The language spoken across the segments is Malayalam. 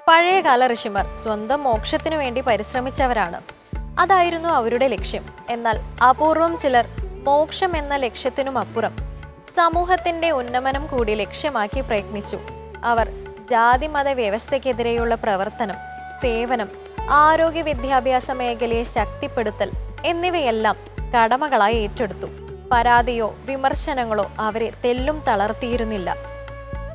പഴയകാല ഋഷിമാർ സ്വന്തം മോക്ഷത്തിനു വേണ്ടി പരിശ്രമിച്ചവരാണ്. അതായിരുന്നു അവരുടെ ലക്ഷ്യം. എന്നാൽ അപൂർവം ചിലർ മോക്ഷം എന്ന ലക്ഷ്യത്തിനുമപ്പുറം സമൂഹത്തിന്റെ ഉന്നമനം കൂടി ലക്ഷ്യമാക്കി പ്രയത്നിച്ചു. അവർ ജാതി മത വ്യവസ്ഥയ്ക്കെതിരെയുള്ള പ്രവർത്തനം, സേവനം, ആരോഗ്യ വിദ്യാഭ്യാസ മേഖലയെ ശക്തിപ്പെടുത്തൽ എന്നിവയെല്ലാം കടമകളായി ഏറ്റെടുത്തു. പരാതിയോ വിമർശനങ്ങളോ അവരെ തെല്ലും തളർത്തിയിരുന്നില്ല.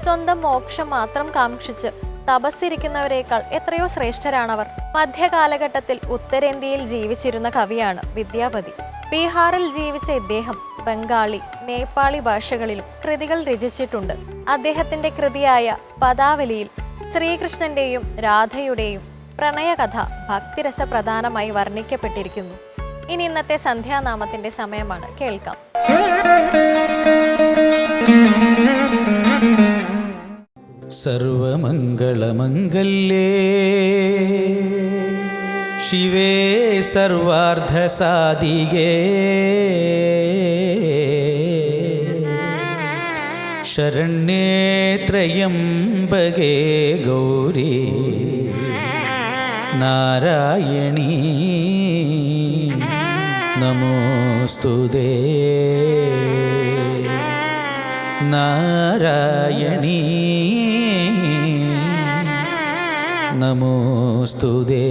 സ്വന്തം മോക്ഷം മാത്രം കാക്ഷിച്ച് തപസ്സിരിക്കുന്നവരേക്കാൾ എത്രയോ ശ്രേഷ്ഠരാണവർ. മധ്യകാലഘട്ടത്തിൽ ഉത്തരേന്ത്യയിൽ ജീവിച്ചിരുന്ന കവിയാണ് വിദ്യാപതി. ബീഹാറിൽ ജീവിച്ച ഇദ്ദേഹം ബംഗാളി, നേപ്പാളി ഭാഷകളിലും കൃതികൾ രചിച്ചിട്ടുണ്ട്. അദ്ദേഹത്തിന്റെ കൃതിയായ പദാവലിയിൽ ശ്രീകൃഷ്ണന്റെയും രാധയുടെയും പ്രണയകഥ ഭക്തിരസപ്രധാനമായി വർണ്ണിക്കപ്പെട്ടിരിക്കുന്നു. ഇനി ഇന്നത്തെ സന്ധ്യാനാമത്തിന്റെ സമയമാണ്. കേൾക്കാം. സർവമംഗളമംഗല്യേ ശിവേ സർവാർദ്ധസാധികേ ശരണ്യേ ത്രയംബകേ ഗൗരി നാരായണീ നമോസ്തുതേ നാരായണീ നമോസ്തുതേ.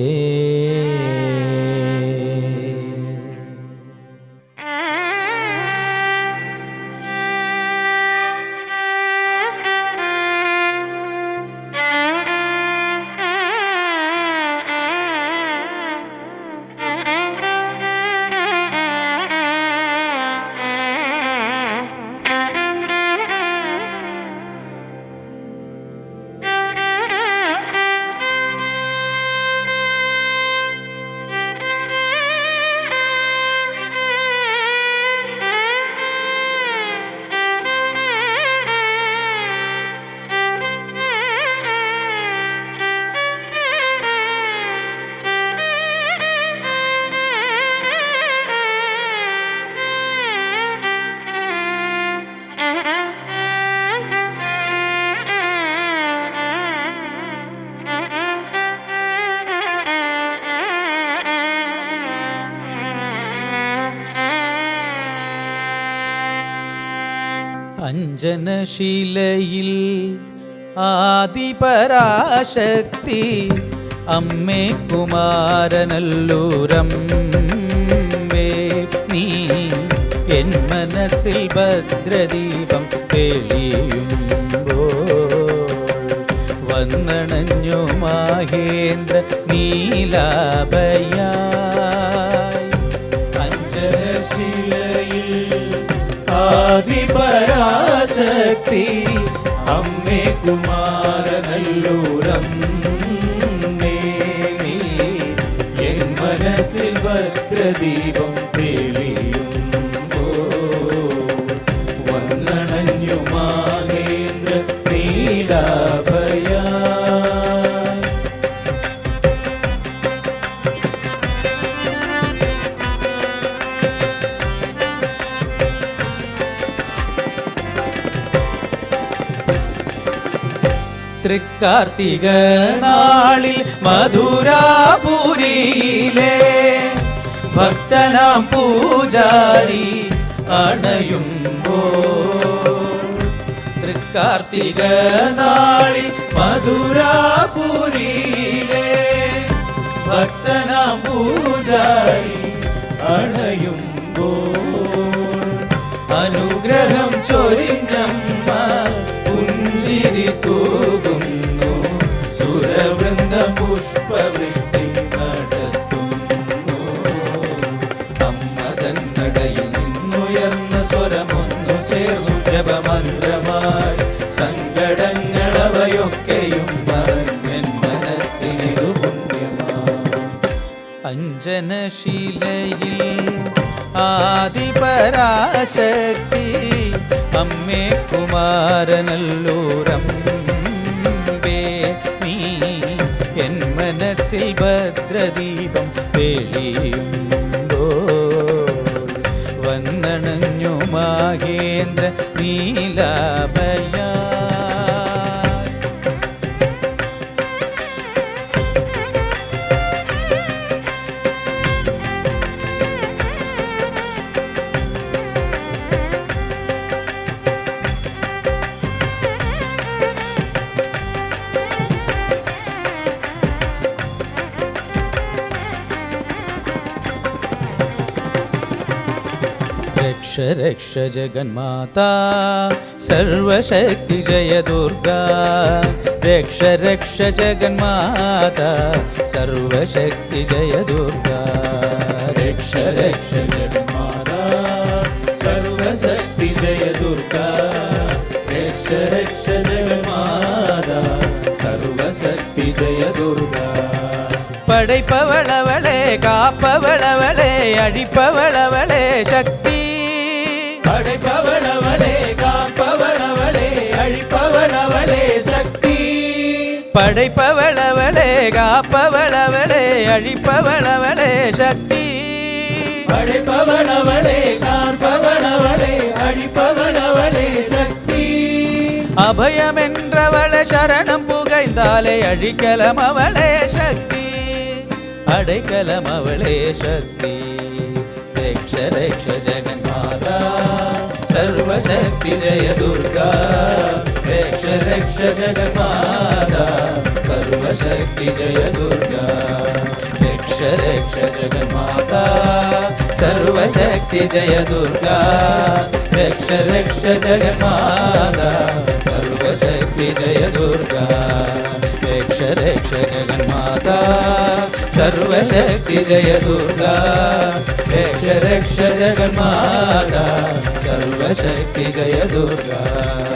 അഞ്ജനശിലയിൽ ആദിപരാശക്തി അമ്മേ കുമാരനല്ലൂരമ്മേ നീ എൻ മനസ്സിൽ ഭദ്രദീപം തെളിയുമ്പോൾ വന്നണഞ്ഞു മാഹേന്ദ്ര നീലാഭയായി. അഞ്ജനശിലയിൽ ആദിപരാശക്തി അമ്മേ കുമാരനല്ലൂരമ്മേ നീ എൻ മനസ്സിൽ ഭദ്രദീപം തെളിയുമ്പോൾ വന്നണഞ്ഞു മാഹേന്ദ്ര നീലാഭയായി. തൃക്കാർത്തിക നാളിൽ മധുരാപുരിയിലെ ഭക്തനാം പൂജാരി അണയുമ്പോൾ തൃക്കാർത്തിക നാളിൽ മധുരാപുരിയിലെ ഭക്തനാം പൂജാരി അണയുമ്പോൾ അനുഗ്രഹം ചൊരിഞ്ഞമ്മ പുഞ്ചിരി തൂകുന്നു സുരവൃന്ദ പുഷ്പവൃഷ്ടി നടത്തുന്നു. അമ്മ തന്നടയിൽ നിന്നുയർന്ന സ്വരമൊന്നു ചേർന്നു ജപമന്ത്രമായി സങ്കടങ്ങളവയൊക്കെയും മറന്നെൻ മനസ്സിനു പുണ്യമായി. അഞ്ജനശിലയിൽ ആദിപരാശക്തി അമ്മേ കുമാരനല്ലൂരമ്മേ നീ എൻ മനസ്സിൽ ഭദ്രദീപം തെളിയുമ്പോൾ വന്നണഞ്ഞു മാഹേന്ദ്ര നീലാഭയായി. രക്ഷ രക്ഷ ജഗന്മാതാ സർവശക്തി ജയ ദുർഗാ രക്ഷ രക്ഷ ജഗന്മാതാ സർവശക്തി ജയ ദുർഗാ രക്ഷ രക്ഷ ജഗന്മാതാ സർവശക്തി ജയ ദുർഗാ രക്ഷ രക്ഷ ജഗന്മാതാ സർവശക്തി ജയ ദുർഗാ படைப்பவளவளே காப்பவளவளே அழிப்பவளவளே சக்தி படைப்பவளவளே காப்பவளவளே அழிப்பவளவளே சக்தி படைப்பவளவளே காப்பவளவளே அழிப்பவளவளே சக்தி படைப்பவளவளே காப்பவளவளே அழிப்பவளவளே சக்தி அபயமென்றவளே சரணம் புகைந்தாலே அழிக்கலம் அவளே சக்தி அடைக்கலம் அவளே சக்தி ரக்ஷ ரக்ஷ ஜெகன்மாதா சர்வசக்தி ஜெய துர்கா ரக்ஷ ரக்ஷ ஜெகன்மாதா சர்வசக்தி ஜெய துர்கா ரக்ஷ ரக்ஷ ஜெகன்மாதா சர்வசக்தி ஜெய துர்கா ரக்ஷ ரக்ஷ ஜெகன்மாதா சர்வசக்தி ஜெய துர்கா ரக்ஷ ரக்ஷ ஜெகன்மாதா सर्वशक्ति जय दुर्गा रक्ष रक्ष जगन्माता सर्वशक्ति जय दुर्गा